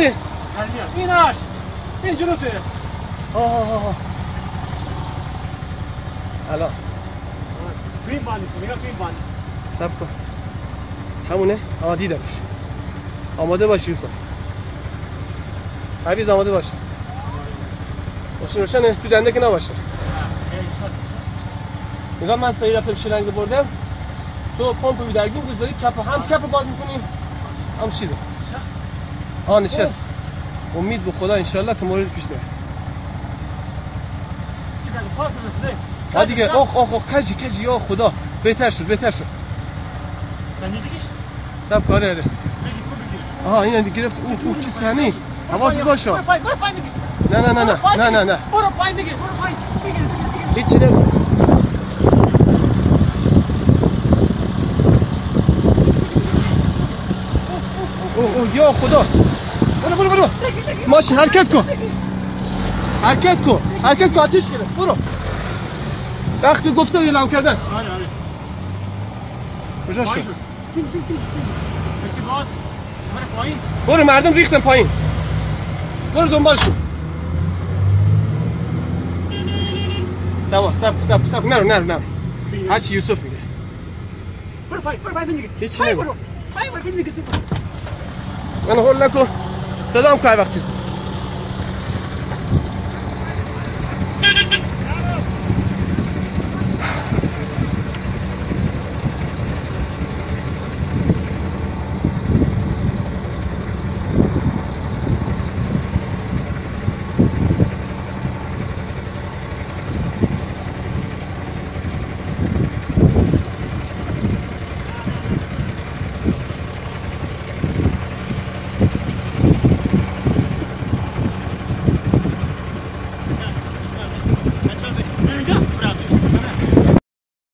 میری؟ ایناش این جلوته. آه الان تو این باندی نگاه تو این باندی. صبر کن. همونه؟ دیدمش. آماده باش یوسف. عزیز آماده باش. ماشین روشنه تو دنده که نباشه. نگاه من سری رفتم شلنگ بردم. تو پمپ درگیر گذاری کف باز میکنیم. هم چیزه. نشست. امید به خدا انشالله که مورد پیش نیاد. دیگه کجی یا خدا بهتر شد سب کاره اره این دیگه گرفت او چه سهمی حواست باشه برو پایین بگیر نه برو پایین بگیر هیچی نگو یا خدا برو ماشین حرکت کن آتیش گرفت برو وقتی گفته اعلام کردن آره کجا شد برو مردم ریختن پایین برو دنبالشون سوا نرو هرچی یوسف میگه برو پایین هیچی نگو من هول نکن صدام که وقتی